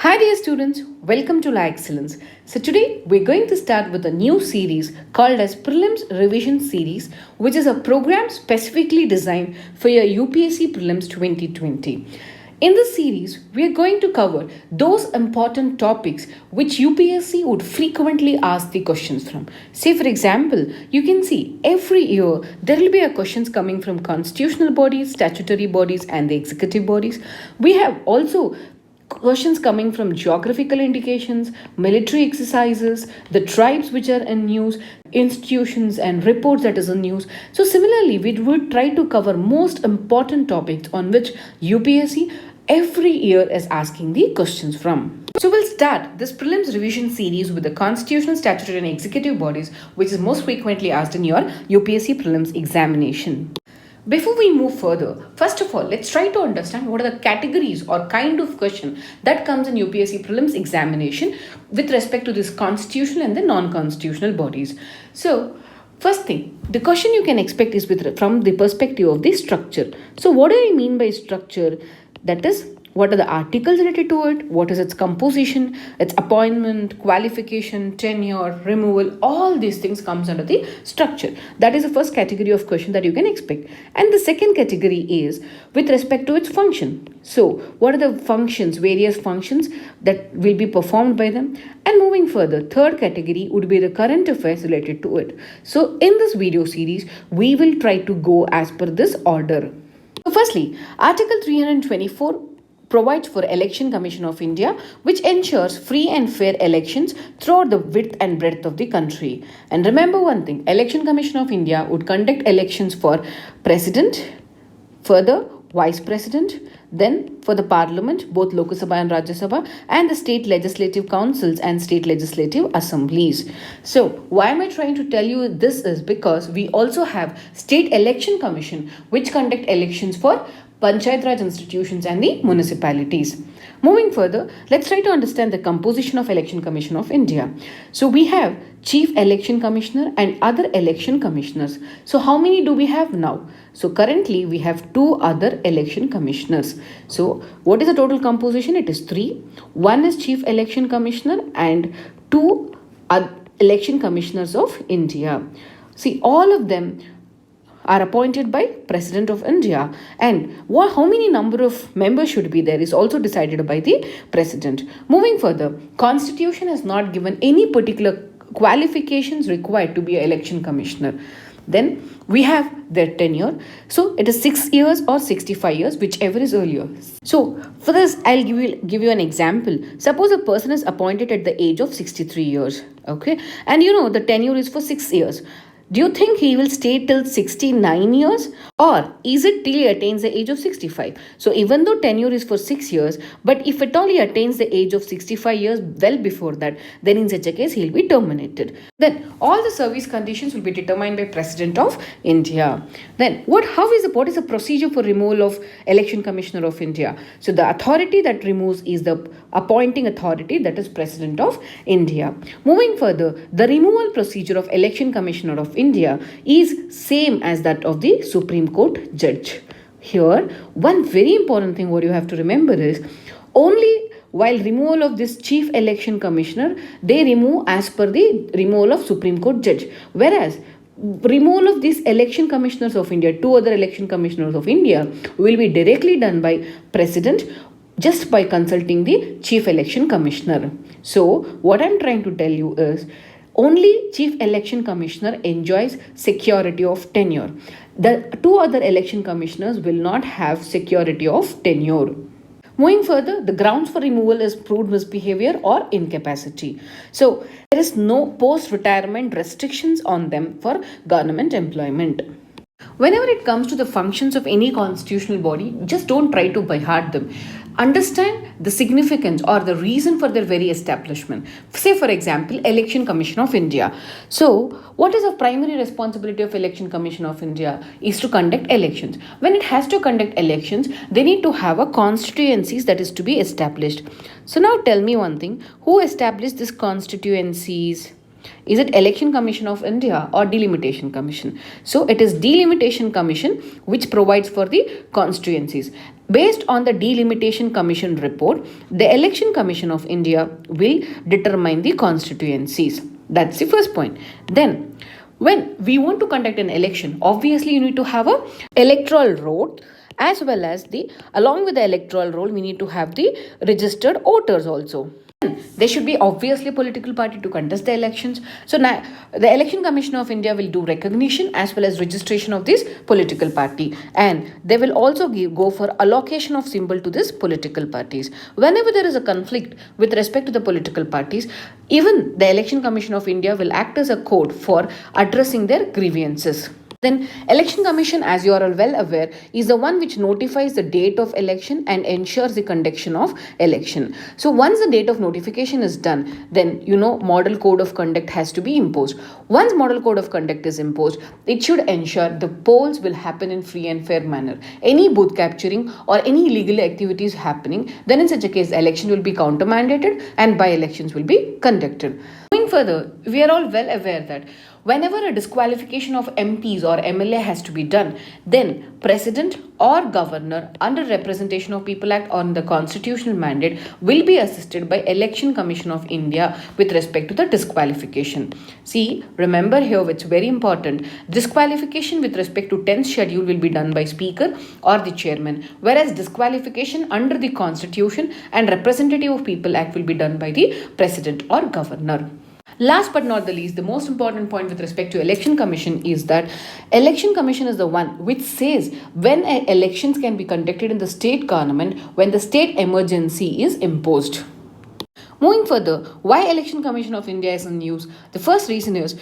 Hi dear students, welcome to Excellence. So today we're going to start with a new series called as Prelims Revision Series, which is a program specifically designed for your UPSC Prelims 2020. In this series, we are going to cover those important topics which UPSC would frequently ask the questions from. Say for example, you can see every year there will be a questions coming from constitutional bodies, statutory bodies and the executive bodies. We have also questions coming from geographical indications, military exercises, the tribes which are in news, institutions and reports that is in news. So similarly, we would try to cover most important topics on which UPSC every year is asking the questions from. So we'll start this prelims revision series with the constitutional, statutory and executive bodies, which is most frequently asked in your UPSC prelims examination. Before we move further, first of all, let's try to understand what are the categories or kind of question that comes in UPSC prelims examination with respect to this constitutional and the non-constitutional bodies. So, first thing, the question you can expect is from the perspective of the structure. So, what do I mean by structure? That is, what are the articles related to it? What is its composition, its appointment, qualification, tenure, removal? All these things comes under the structure. That is the first category of question that you can expect. And the second category is with respect to its function. So, what are the functions, various functions that will be performed by them? And moving further, third category would be the current affairs related to it. So, in this video series, we will try to go as per this order. So, firstly, Article 324 provides for Election Commission of India, which ensures free and fair elections throughout the width and breadth of the country. And remember one thing, Election Commission of India would conduct elections for President, further Vice President, then for the Parliament, both Lok Sabha and Rajya Sabha, and the state legislative councils and state legislative assemblies. So, why am I trying to tell you this is because we also have State Election Commission, which conduct elections for Panchayat Raj institutions and the municipalities. Moving further, let's try to understand the composition of Election Commission of India. So we have Chief Election Commissioner and other election commissioners. So how many do we have now? So currently we have 2 other election commissioners. So what is the total composition? It is 3. One is Chief Election Commissioner and 2 election commissioners of India. See, all of them are appointed by President of India, and how many number of members should be there is also decided by the President. Moving further, Constitution has not given any particular qualifications required to be an election commissioner. Then we have their tenure. So it is 6 years or 65 years, whichever is earlier. So for this, I'll give you an example. Suppose a person is appointed at the age of 63 years. Okay. And the tenure is for 6 years. Do you think he will stay till 69 years? Or is it till he attains the age of 65? So even though tenure is for 6 years, but if at all he attains the age of 65 years well before that, then in such a case he will be terminated. Then all the service conditions will be determined by President of India. Then what is the procedure for removal of Election Commissioner of India? So the authority that removes is the appointing authority, that is President of India. Moving further, the removal procedure of Election Commissioner of India is same as that of the Supreme Court judge. Here, one very important thing what you have to remember is only while removal of this Chief Election Commissioner, they remove as per the removal of Supreme Court judge. Whereas removal of these election commissioners of India, 2 other election commissioners of India, will be directly done by President just by consulting the Chief Election Commissioner. So, what I'm trying to tell you is only Chief Election Commissioner enjoys security of tenure. The 2 other election commissioners will not have security of tenure. Moving further, the grounds for removal is proved misbehavior or incapacity. So, there is no post-retirement restrictions on them for government employment. Whenever it comes to the functions of any constitutional body, just don't try to by heart them. Understand the significance or the reason for their very establishment. Say for example, Election Commission of India. So, what is the primary responsibility of Election Commission of India is to conduct elections. When it has to conduct elections, they need to have a constituencies that is to be established. So now tell me one thing, who established these constituencies? Is it Election Commission of India or Delimitation Commission? So it is Delimitation Commission which provides for the constituencies. Based on the Delimitation Commission report, the Election Commission of India will determine the constituencies. That's the first point. Then, when we want to conduct an election, obviously you need to have a electoral roll, as well as along with the electoral roll, we need to have the registered voters also. There should be obviously a political party to contest the elections. So now the Election Commission of India will do recognition as well as registration of this political party, and they will also go for allocation of symbol to this political parties. Whenever there is a conflict with respect to the political parties, even the Election Commission of India will act as a court for addressing their grievances. Then Election Commission, as you are all well aware, is the one which notifies the date of election and ensures the conduction of election. So once the date of notification is done, then model code of conduct has to be imposed. Once model code of conduct is imposed, it should ensure the polls will happen in free and fair manner. Any booth capturing or any illegal activities happening, then in such a case, election will be counter-mandated and by-elections will be conducted. Going further, we are all well aware that whenever a disqualification of MPs or MLA has to be done, then President or Governor under Representation of People Act on the constitutional mandate will be assisted by Election Commission of India with respect to the disqualification. See, remember here, it's very important, disqualification with respect to 10th schedule will be done by Speaker or the Chairman, whereas disqualification under the Constitution and Representative of People Act will be done by the President or Governor. Last but not the least, the most important point with respect to Election Commission is that Election Commission is the one which says when elections can be conducted in the state government when the state emergency is imposed. Moving further, why Election Commission of India is in news? The first reason is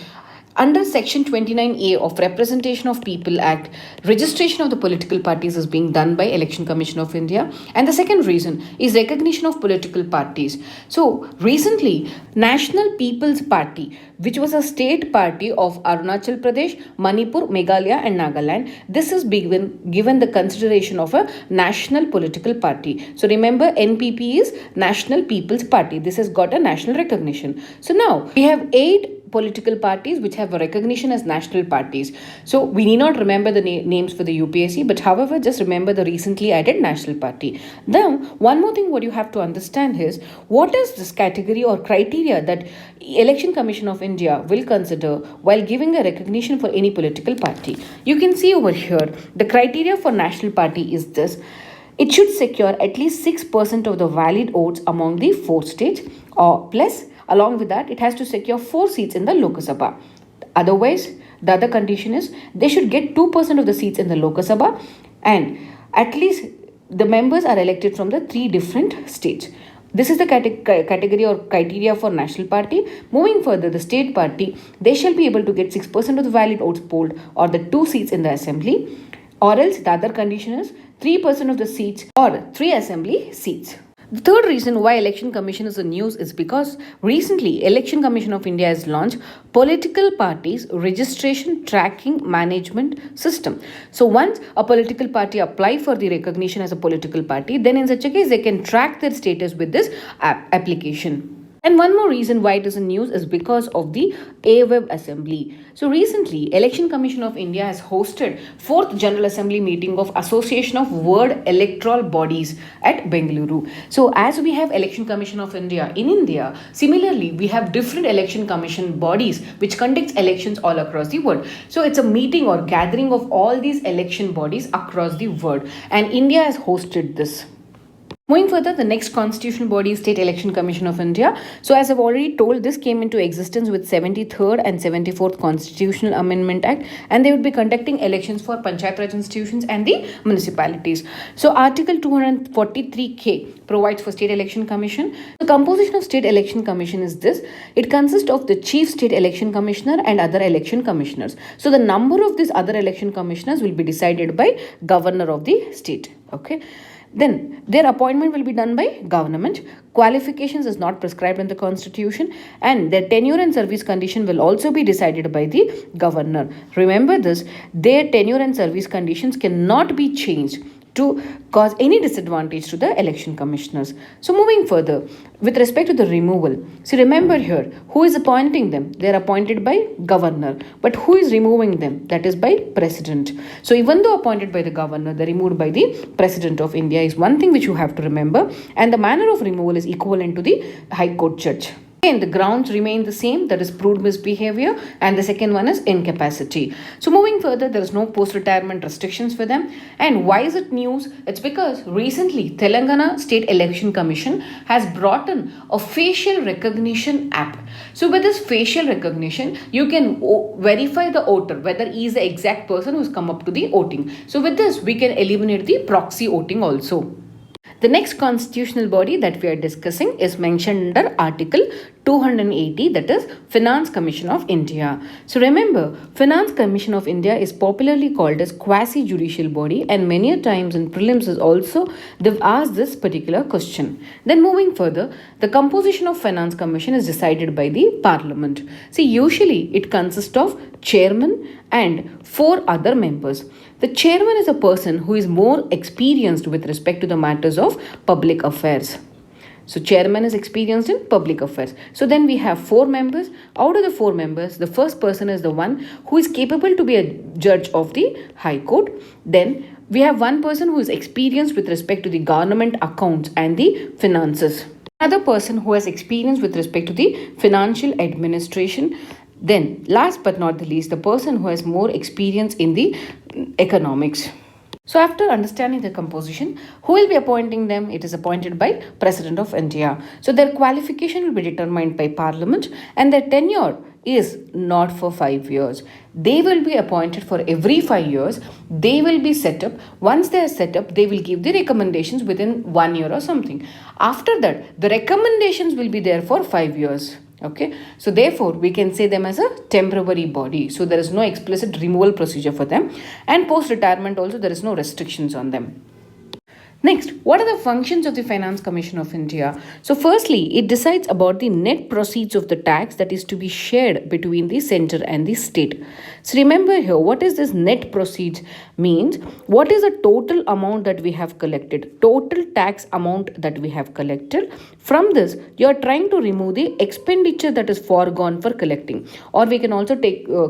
under Section 29A of Representation of People Act, registration of the political parties is being done by Election Commission of India. And the second reason is recognition of political parties. So recently, National People's Party, which was a state party of Arunachal Pradesh, Manipur, Meghalaya and Nagaland, this is given the consideration of a national political party. So remember, NPP is National People's Party. This has got a national recognition. So now we have 8 political parties which have a recognition as national parties. So we need not remember the names for the UPSC, but however, just remember the recently added national party. Now, one more thing what you have to understand is what is this category or criteria that Election Commission of India will consider while giving a recognition for any political party. You can see over here, the criteria for national party is this. It should secure at least 6% of the valid votes among the 4 states, or plus along with that, it has to secure 4 seats in the Lok Sabha. Otherwise, the other condition is they should get 2% of the seats in the Lok Sabha and at least the members are elected from the 3 different states. This is the category or criteria for national party. Moving further, the state party, they shall be able to get 6% of the valid votes polled or the 2 seats in the assembly, or else the other condition is 3% of the seats or 3 assembly seats. The third reason why Election Commission is in news is because recently Election Commission of India has launched Political Parties Registration Tracking Management System. So once a political party apply for the recognition as a political party, then in such a case they can track their status with this application. And one more reason why it is in news is because of the AWEB Assembly. So recently, Election Commission of India has hosted 4th General Assembly meeting of Association of World Electoral Bodies at Bengaluru. So as we have Election Commission of India in India, similarly, we have different election commission bodies which conducts elections all across the world. So it's a meeting or gathering of all these election bodies across the world, and India has hosted this. Moving further, the next constitutional body is State Election Commission of India. So as I've already told, this came into existence with 73rd and 74th Constitutional Amendment Act, and they would be conducting elections for Panchayat Raj institutions and the municipalities. So Article 243K provides for State Election Commission. The composition of State Election Commission is this. It consists of the Chief State Election Commissioner and other election commissioners. So the number of these other election commissioners will be decided by Governor of the state. Okay. Then their appointment will be done by government. Qualifications is not prescribed in the constitution, and their tenure and service condition will also be decided by the governor. Remember this, their tenure and service conditions cannot be changed to cause any disadvantage to the election commissioners. So moving further, with respect to the removal, see, remember here, who is appointing them? They are appointed by governor, but who is removing them? That is by president. So even though appointed by the governor, they are removed by the president of India is one thing which you have to remember, and the manner of removal is equivalent to the High Court judge. And the grounds remain the same, that is proved misbehavior, and the second one is incapacity. So moving further, there is no post-retirement restrictions for them. And why is it news? It's because recently Telangana State Election Commission has brought in a facial recognition app. So with this facial recognition, you can verify the voter whether he is the exact person who has come up to the voting. So with this, we can eliminate the proxy voting also. The next constitutional body that we are discussing is mentioned under Article 280, that is Finance Commission of India. So remember, Finance Commission of India is popularly called as quasi-judicial body, and many times in prelims is also they've asked this particular question. Then moving further, the composition of Finance Commission is decided by the Parliament. See, usually it consists of chairman and 4 other members. The chairman is a person who is more experienced with respect to the matters of public affairs. So chairman is experienced in public affairs. So then we have 4 members. Out of the 4 members, the first person is the one who is capable to be a judge of the High Court. Then we have one person who is experienced with respect to the government accounts and the finances. Another person who has experience with respect to the financial administration. Then, last but not the least, the person who has more experience in the economics. So after understanding the composition, who will be appointing them? It is appointed by President of India. So their qualification will be determined by Parliament, and their tenure is not for 5 years. They will be appointed for every 5 years. They will be set up. Once they are set up, they will give the recommendations within 1 year or something. After that, the recommendations will be there for 5 years. Okay, so therefore we can say them as a temporary body. So there is no explicit removal procedure for them, and post-retirement also there is no restrictions on them. Next, what are the functions of the Finance Commission of India? So firstly, it decides about the net proceeds of the tax that is to be shared between the center and the state. So remember here, what is this net proceeds means? What is the total amount that we have collected? Total tax amount that we have collected. From this, you are trying to remove the expenditure that is foregone for collecting, or we can also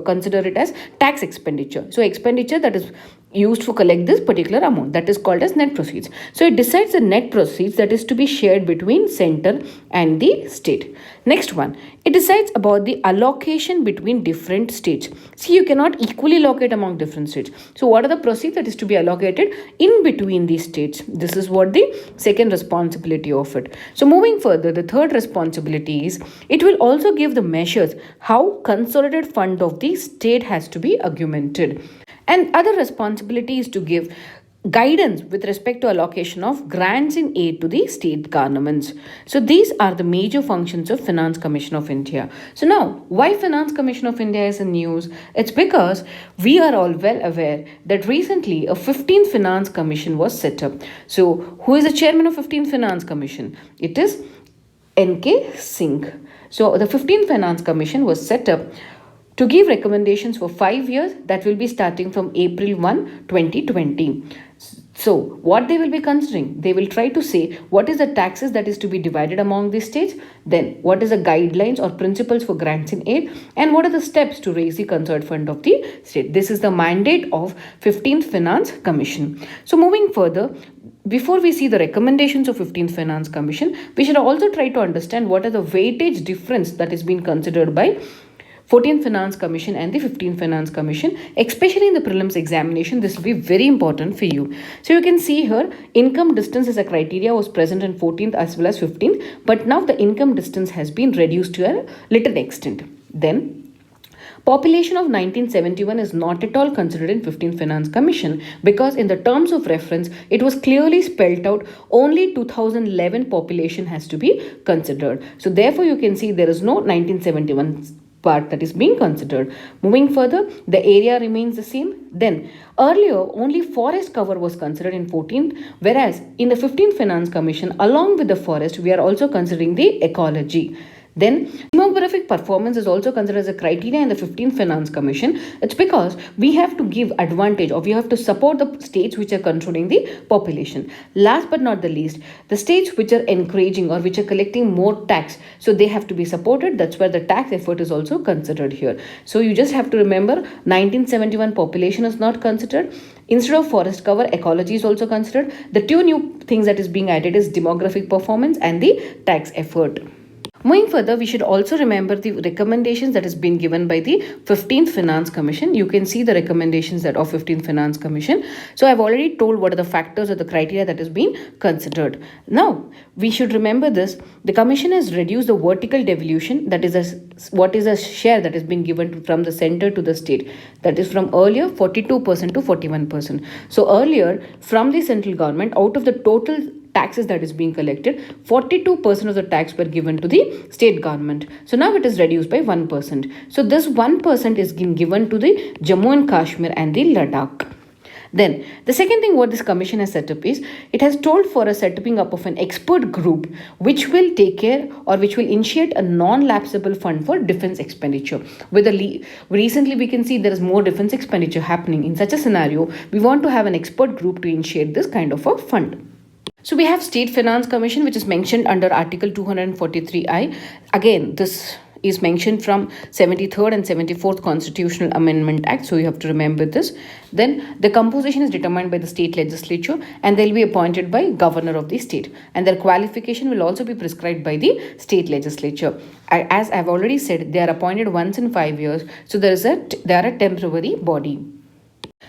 consider it as tax expenditure. So expenditure that is used to collect this particular amount, that is called as net proceeds. So it decides the net proceeds that is to be shared between center and the state. Next one, it decides about the allocation between different states. See, you cannot equally allocate among different states. So what are the proceeds that is to be allocated in between these states? This is what the second responsibility of it. So moving further, the third responsibility is it will also give the measures how consolidated fund of the state has to be augmented. And other responsibility is to give guidance with respect to allocation of grants in aid to the state governments. So these are the major functions of Finance Commission of India. So now, why Finance Commission of India is in news? It's because we are all well aware that recently a 15th Finance Commission was set up. So who is the chairman of 15th Finance Commission? It is N.K. Singh. So the 15th Finance Commission was set up to give recommendations for 5 years, that will be starting from April 1, 2020. So what they will be considering, they will try to say what is the taxes that is to be divided among the states, then what is the guidelines or principles for grants in aid, and what are the steps to raise the concerned fund of the state. This is the mandate of 15th Finance Commission. So moving further, before we see the recommendations of 15th Finance Commission, we should also try to understand what are the weightage difference that is being considered by 14th Finance Commission and the 15th Finance Commission, especially in the prelims examination. This will be very important for you. So you can see here, income distance as a criteria was present in 14th as well as 15th, but now the income distance has been reduced to a little extent. Then, population of 1971 is not at all considered in 15th Finance Commission, because in the terms of reference, it was clearly spelled out only 2011 population has to be considered. So therefore, you can see there is no 1971 part that is being considered. Moving further, the area remains the same. Then earlier only forest cover was considered in 14th, whereas in the 15th Finance Commission, along with the forest, we are also considering the ecology. Then demographic performance is also considered as a criteria in the 15th Finance Commission. It's because we have to give advantage, or we have to support the states which are controlling the population. Last but not the least, the states which are encouraging or which are collecting more tax, so they have to be supported. That's where the tax effort is also considered here. So you just have to remember 1971 population is not considered. Instead of forest cover, ecology is also considered. The two new things that is being added is demographic performance and the tax effort. Moving further, we should also remember the recommendations that has been given by the 15th Finance Commission. You can see the recommendations that of 15th Finance Commission. So I've already told what are the factors or the criteria that has been considered. Now, we should remember this. The Commission has reduced the vertical devolution, that is what is a share that has been given from the center to the state. That is from earlier 42% to 41%. So earlier, from the central government, out of the total taxes that is being collected, 42% of the tax were given to the state government. So now it is reduced by 1%. So this 1% is given to the Jammu and Kashmir and the Ladakh. Then the second thing what this commission has set up is, it has told for a setting up of an expert group which will take care or which will initiate a non-lapsable fund for defense expenditure. Recently we can see there is more defense expenditure happening. In such a scenario, we want to have an expert group to initiate this kind of a fund. So we have State Finance Commission, which is mentioned under Article 243I. Again, this is mentioned from 73rd and 74th Constitutional Amendment Act. So you have to remember this. Then the composition is determined by the state legislature and they'll be appointed by governor of the state. And their qualification will also be prescribed by the state legislature. As I've already said, they are appointed once in 5 years. So they are a temporary body.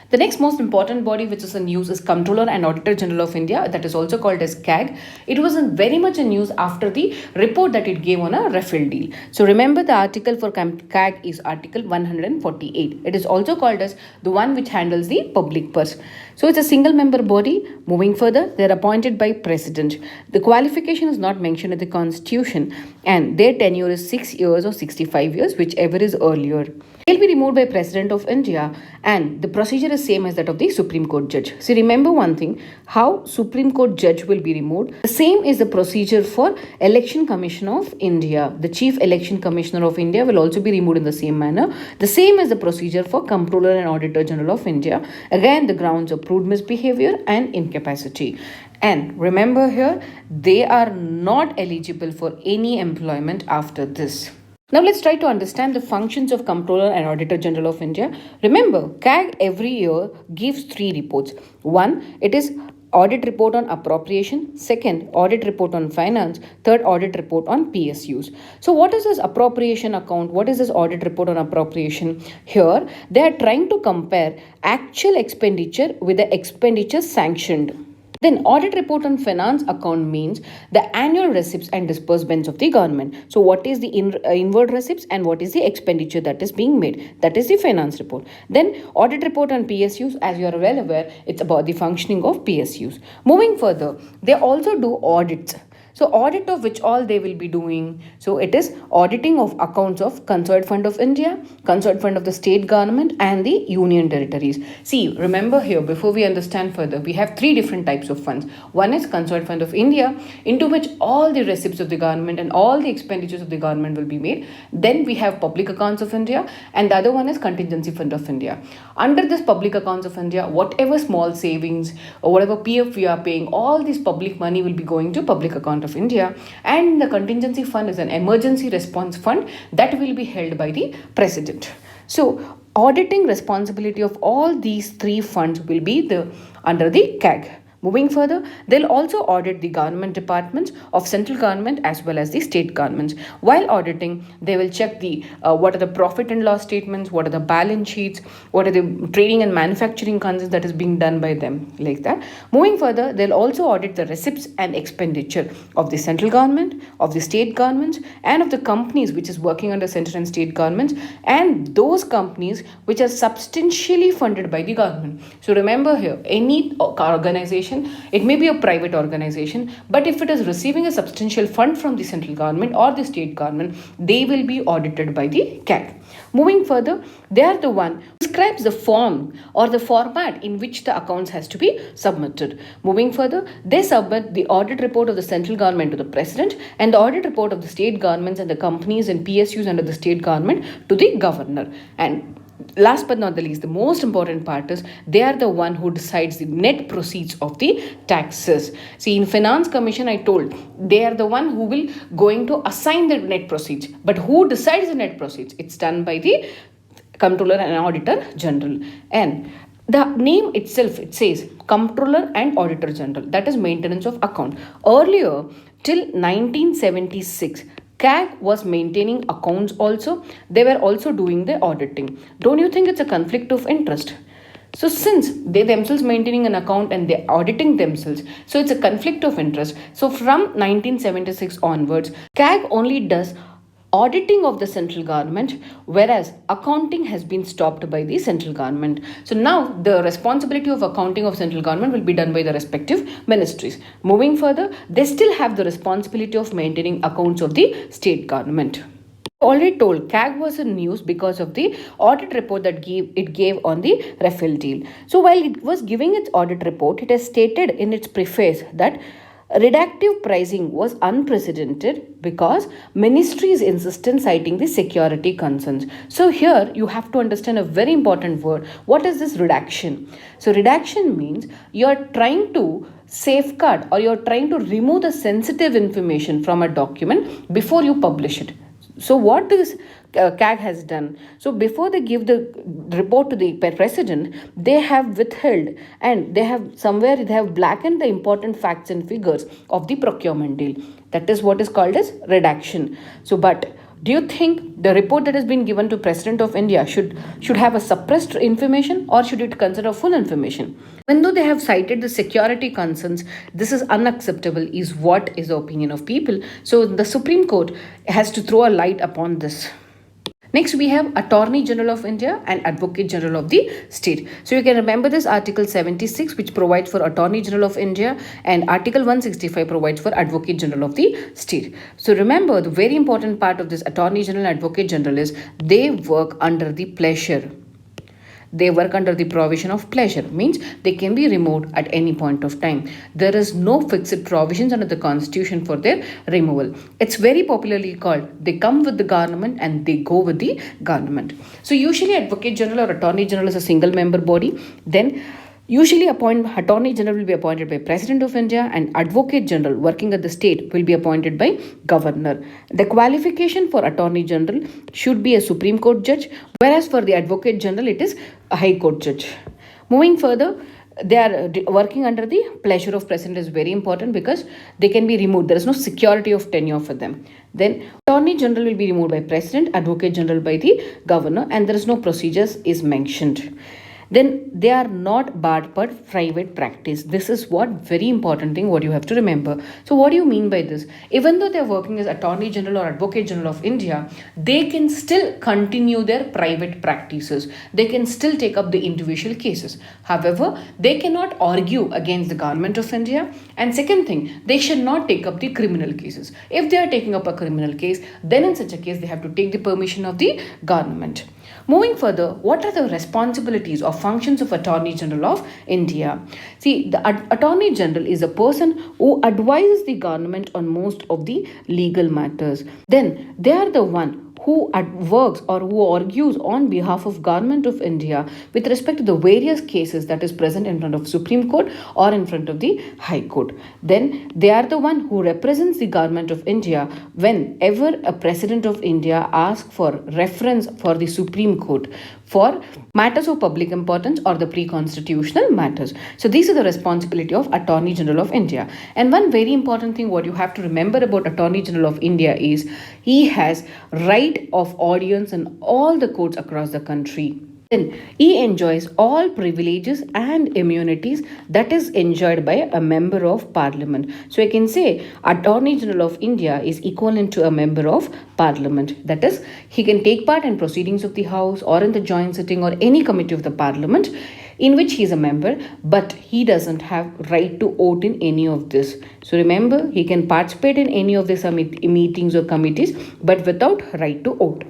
The next most important body which is in news is Comptroller and Auditor General of India, that is also called as CAG. It was very much in news after the report that it gave on a Rafale deal. So remember the article for CAG is Article 148. It is also called as the one which handles the public purse. So it's a single member body. Moving further, they are appointed by President. The qualification is not mentioned in the Constitution and their tenure is 6 years or 65 years, whichever is earlier. They'll be removed by President of India and the procedure is same as that of the Supreme Court judge. So remember one thing, how Supreme Court judge will be removed. The same is the procedure for Election Commission of India. The Chief Election Commissioner of India will also be removed in the same manner. The same is the procedure for Comptroller and Auditor General of India. Again, the grounds of proved misbehavior and incapacity. And remember here, they are not eligible for any employment after this. Now let's try to understand the functions of Comptroller and Auditor General of India. Remember, CAG every year gives 3 reports. One, it is audit report on appropriation. Second, audit report on finance. Third, audit report on PSUs. So what is this appropriation account? What is this audit report on appropriation? Here, they are trying to compare actual expenditure with the expenditure sanctioned. Then audit report on finance account means the annual receipts and disbursements of the government. So what is the inward receipts and what is the expenditure that is being made? That is the finance report. Then audit report on PSUs, as you are well aware, it's about the functioning of PSUs. Moving further, they also do audits. So audit of which all they will be doing. So it is auditing of accounts of Consolidated Fund of India, Consolidated Fund of the state government and the union territories. See, remember here, before we understand further, we have 3 different types of funds. One is Consolidated Fund of India, into which all the receipts of the government and all the expenditures of the government will be made. Then we have Public Accounts of India and the other one is Contingency Fund of India. Under this Public Accounts of India, whatever small savings or whatever PF we are paying, all this public money will be going to Public Account of India, and the contingency fund is an emergency response fund that will be held by the president. So auditing responsibility of all these 3 funds will be under the CAG. Moving further, they'll also audit the government departments of central government as well as the state governments. While auditing, they will check what are the profit and loss statements, what are the balance sheets, what are the trading and manufacturing concerns that is being done by them, like that. Moving further, they'll also audit the receipts and expenditure of the central government, of the state governments, and of the companies which is working under central and state governments, and those companies which are substantially funded by the government. So remember here, any organization organization, it may be a private organization, but if it is receiving a substantial fund from the central government or the state government, they will be audited by the CAG. Moving further, they are the one who describes the form or the format in which the accounts has to be submitted. Moving further, they submit the audit report of the central government to the president and the audit report of the state governments and the companies and PSUs under the state government to the governor. And last but not the least, the most important part is they are the one who decides the net proceeds of the taxes. See, in Finance Commission, I told they are the one who will going to assign the net proceeds. But who decides the net proceeds? It's done by the Comptroller and Auditor General. And the name itself, it says Comptroller and Auditor General. That is maintenance of account. Earlier, till 1976, CAG was maintaining accounts also. They were also doing the auditing. Don't you think it's a conflict of interest? So since they themselves maintaining an account and they're auditing themselves, so it's a conflict of interest. So from 1976 onwards, CAG only does auditing of the central government, whereas accounting has been stopped by the central government. So now the responsibility of accounting of central government will be done by the respective ministries. Moving further, they still have the responsibility of maintaining accounts of the state government. Already told, CAG was in news because of the audit report that it gave on the Rafale deal. So while it was giving its audit report, it has stated in its preface that redactive pricing was unprecedented because ministries insisted citing the security concerns. So here you have to understand a very important word. What is this redaction? So redaction means you're trying to safeguard or you're trying to remove the sensitive information from a document before you publish it. So what this CAG has done? So before they give the report to the president, they have withheld and they have blackened the important facts and figures of the procurement deal. That is what is called as redaction. So but do you think the report that has been given to President of India should have a suppressed information or should it consider full information? Even though they have cited the security concerns, this is unacceptable is what is the opinion of people. So the Supreme Court has to throw a light upon this. Next, we have Attorney General of India and Advocate General of the state. So you can remember this Article 76, which provides for Attorney General of India, and Article 165 provides for Advocate General of the state. So remember, the very important part of this Attorney General and Advocate General is they work under the pleasure. They work under the provision of pleasure, means they can be removed at any point of time. There is no fixed provisions under the constitution for their removal. It's very popularly called they come with the government and they go with the government. So usually Advocate General or Attorney General is a single member body. Then usually Attorney General will be appointed by President of India and Advocate General working at the state will be appointed by Governor. The qualification for Attorney General should be a Supreme Court judge, whereas for the Advocate General it is a High Court judge. Moving further, they are working under the pleasure of President is very important because they can be removed. There is no security of tenure for them. Then Attorney General will be removed by President, Advocate General by the Governor, and there is no procedures is mentioned. Then they are not barred per private practice. This is what very important thing what you have to remember. So what do you mean by this? Even though they are working as Attorney General or Advocate General of India, they can still continue their private practices. They can still take up the individual cases. However, they cannot argue against the government of India. And second thing, they should not take up the criminal cases. If they are taking up a criminal case, then in such a case, they have to take the permission of the government. Moving further, what are the responsibilities or functions of Attorney General of India? See, the Attorney General is a person who advises the government on most of the legal matters. Then they are the one who works or who argues on behalf of Government of India with respect to the various cases that is present in front of Supreme Court or in front of the High Court. Then they are the one who represents the Government of India whenever a President of India asks for reference for the Supreme Court for matters of public importance or the pre-constitutional matters. So these are the responsibility of Attorney General of India. And one very important thing what you have to remember about Attorney General of India is he has right of audience in all the courts across the country. Then he enjoys all privileges and immunities that is enjoyed by a member of parliament. So I can say Attorney General of India is equivalent to a member of parliament. That is, he can take part in proceedings of the house or in the joint sitting or any committee of the parliament. in which he is a member, but he doesn't have right to vote in any of this. So remember, he can participate in any of these meetings or committees, but without right to vote.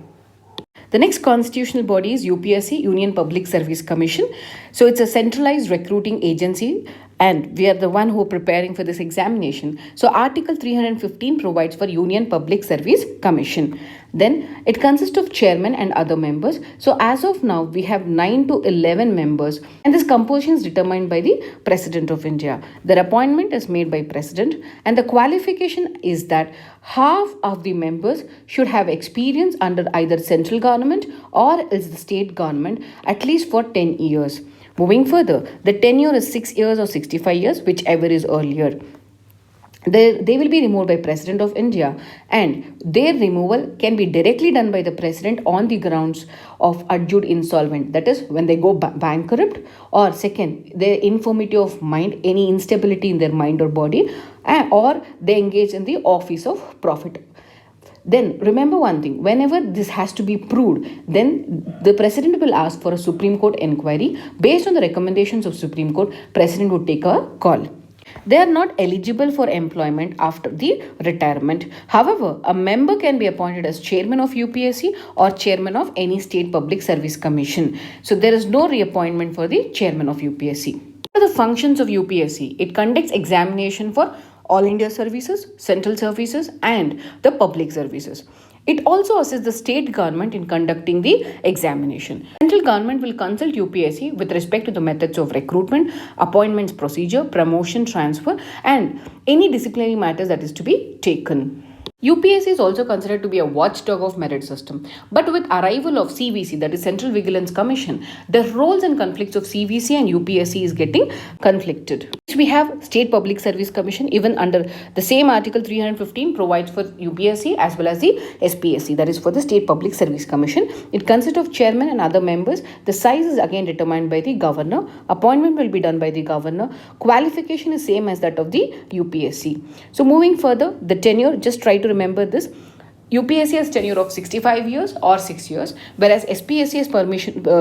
The next constitutional body is UPSC, Union Public Service Commission. So it's a centralized recruiting agency, and we are the one who are preparing for this examination. So Article 315 provides for Union Public Service Commission. Then it consists of chairman and other members. So as of now, we have 9 to 11 members, and this composition is determined by the President of India. Their appointment is made by President, and the qualification is that half of the members should have experience under either central government or else the state government at least for 10 years. Moving further, the tenure is 6 years or 65 years, whichever is earlier. They will be removed by President of India, and their removal can be directly done by the President on the grounds of adjudged insolvent, that is when they go bankrupt, or second, their infirmity of mind, any instability in their mind or body, or they engage in the office of profit. Then remember one thing, whenever this has to be proved, then the President will ask for a Supreme Court inquiry. Based on the recommendations of Supreme Court, President would take a call. They are not eligible for employment after the retirement. However, a member can be appointed as chairman of UPSC or chairman of any state public service commission. So there is no reappointment for the chairman of UPSC. What are the functions of UPSC? It conducts examination for all India services, central services, and the public services. It also assists the state government in conducting the examination. Central government will consult UPSC with respect to the methods of recruitment, appointments procedure, promotion, transfer, and any disciplinary matters that is to be taken. UPSC is also considered to be a watchdog of merit system. But with arrival of CVC, that is Central Vigilance Commission, the roles and conflicts of CVC and UPSC is getting conflicted. We have State Public Service Commission, even under the same Article 315 provides for UPSC as well as the SPSC, that is for the State Public Service Commission. It consists of chairman and other members. The size is again determined by the governor. Appointment will be done by the governor. Qualification is same as that of the UPSC. So moving further, the tenure, just try to remember this. UPSC has tenure of 65 years or 6 years, whereas SPSC has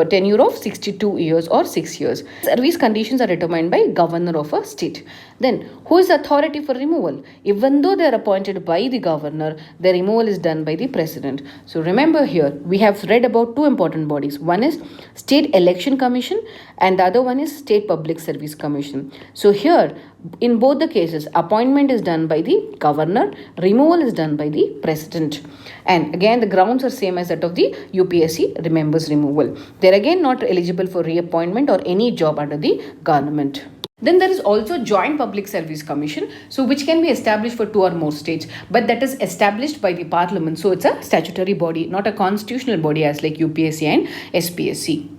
tenure of 62 years or 6 years. Service conditions are determined by governor of a state. Then, who is authority for removal? Even though they are appointed by the governor, the removal is done by the president. So remember here, we have read about two important bodies. One is State Election Commission and the other one is State Public Service Commission. So here, in both the cases, appointment is done by the governor, removal is done by the president. And again, the grounds are same as that of the UPSC members removal. They are again not eligible for reappointment or any job under the government. Then there is also Joint Public Service Commission, so which can be established for 2 or more states, but that is established by the Parliament. So it's a statutory body, not a constitutional body as like UPSC and SPSC.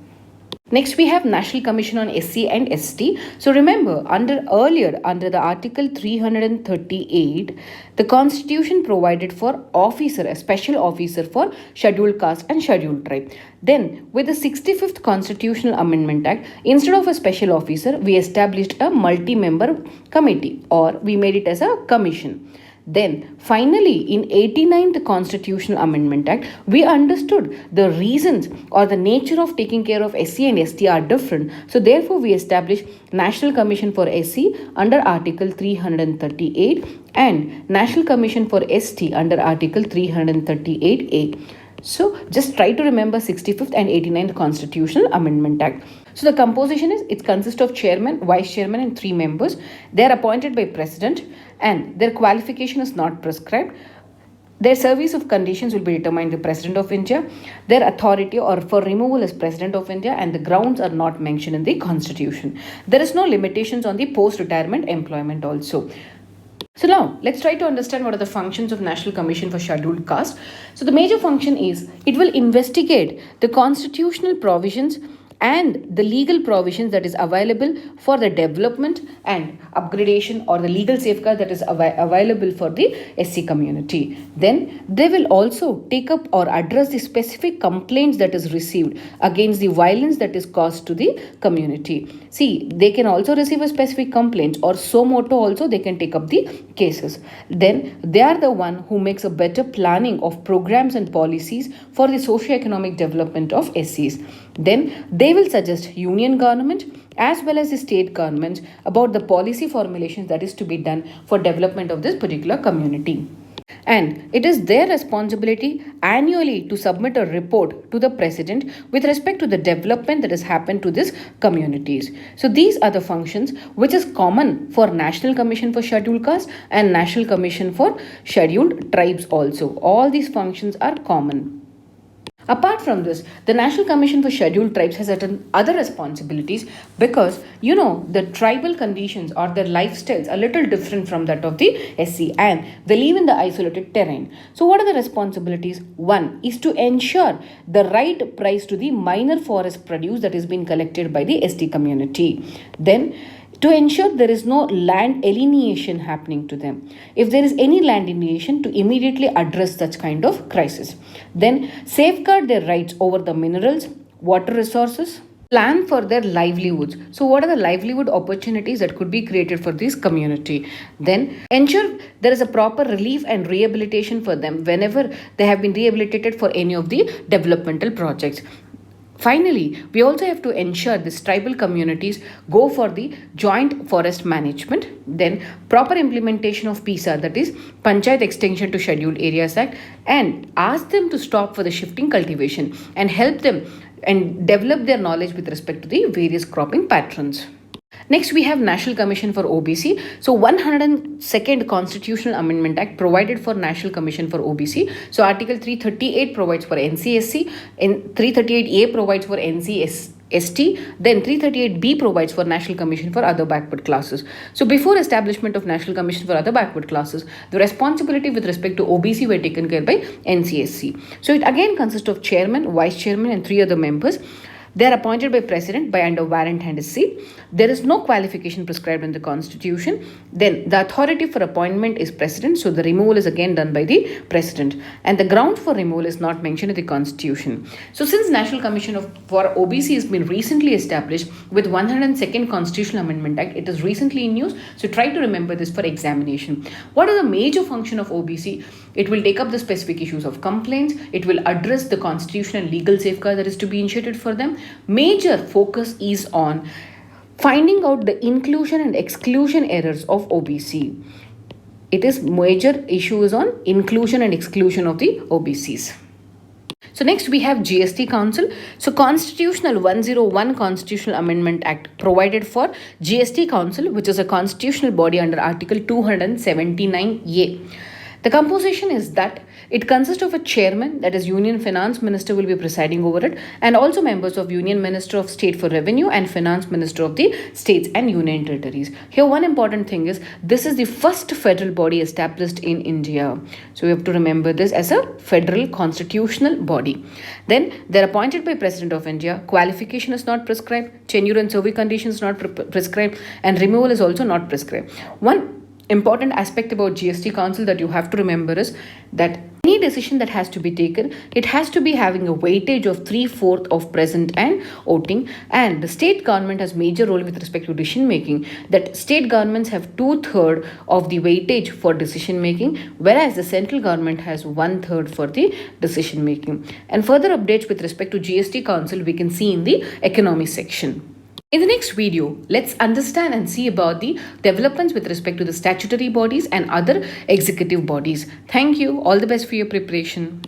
Next, we have National Commission on SC and ST. So remember, under the Article 338, the Constitution provided for officer, a special officer for scheduled caste and scheduled tribe. Then, with the 65th Constitutional Amendment Act, instead of a special officer, we established a multi-member committee, or we made it as a commission. Then, finally, in 89th Constitutional Amendment Act, we understood the reasons or the nature of taking care of SC and ST are different. So, therefore, we established National Commission for SC under Article 338 and National Commission for ST under Article 338A. So, just try to remember 65th and 89th Constitutional Amendment Act. So, the composition is, it consists of chairman, vice chairman and 3 members. They are appointed by president and their qualification is not prescribed. Their service of conditions will be determined by the President of India. Their authority or for removal is President of India, and the grounds are not mentioned in the Constitution. There is no limitations on the post-retirement employment also. So now, let's try to understand what are the functions of National Commission for Scheduled Caste. So the major function is, it will investigate the constitutional provisions and the legal provisions that is available for the development and upgradation or the legal safeguard that is available for the SC community. Then they will also take up or address the specific complaints that is received against the violence that is caused to the community. See, they can also receive a specific complaint, or so moto also they can take up the cases. Then they are the one who makes a better planning of programs and policies for the socio-economic development of SCs. Then they will suggest union government as well as the state governments about the policy formulations that is to be done for development of this particular community. And it is their responsibility annually to submit a report to the president with respect to the development that has happened to these communities. So these are the functions which is common for National Commission for Scheduled Castes and National Commission for Scheduled Tribes also. All these functions are common. Apart from this, the National Commission for Scheduled Tribes has certain other responsibilities because the tribal conditions or their lifestyles are a little different from that of the SC and they live in the isolated terrain. So what are the responsibilities? One is to ensure the right price to the minor forest produce that is being collected by the ST community. Then to ensure there is no land alienation happening to them. If there is any land alienation, to immediately address such kind of crisis. Then safeguard their rights over the minerals, water resources, plan for their livelihoods. So what are the livelihood opportunities that could be created for this community? Then ensure there is a proper relief and rehabilitation for them whenever they have been rehabilitated for any of the developmental projects. Finally, we also have to ensure these tribal communities go for the joint forest management, then proper implementation of PISA, that is Panchayat Extension to Scheduled Areas Act, and ask them to stop for the shifting cultivation and help them and develop their knowledge with respect to the various cropping patterns. Next, we have National Commission for OBC. So 102nd Constitutional Amendment Act provided for National Commission for OBC. So Article 338 provides for NCSC, and 338A provides for NCST, then 338B provides for National Commission for Other Backward Classes. So before establishment of National Commission for Other Backward Classes, the responsibility with respect to OBC were taken care by NCSC. So it again consists of chairman, vice chairman and 3 other members. They are appointed by president by under warrant and seal. There is no qualification prescribed in the constitution. Then the authority for appointment is president. So the removal is again done by the president. And the ground for removal is not mentioned in the constitution. So since National Commission for OBC has been recently established with 102nd Constitutional Amendment Act, it is recently in use. So try to remember this for examination. What are the major function of OBC? It will take up the specific issues of complaints. It will address the constitutional and legal safeguard that is to be initiated for them. Major focus is on finding out the inclusion and exclusion errors of OBC. It is major issue is on inclusion and exclusion of the OBCs. So next we have GST Council. So Constitutional 101 Constitutional Amendment Act provided for GST Council, which is a constitutional body under Article 279A. The composition is that it consists of a chairman, that is Union Finance Minister will be presiding over it, and also members of Union Minister of State for Revenue and Finance Minister of the States and Union Territories. Here one important thing is this is the first federal body established in India. So we have to remember this as a federal constitutional body. Then they are appointed by President of India. Qualification is not prescribed, tenure and service conditions not prescribed, and removal is also not prescribed. One important aspect about GST Council that you have to remember is that any decision that has to be taken, it has to be having a weightage of 3/4 of present and voting, and the state government has major role with respect to decision making, that state governments have 2/3 of the weightage for decision making, whereas the central government has 1/3 for the decision making. And further updates with respect to GST Council we can see in the economy section. In the next video, let's understand and see about the developments with respect to the statutory bodies and other executive bodies. Thank you. All the best for your preparation.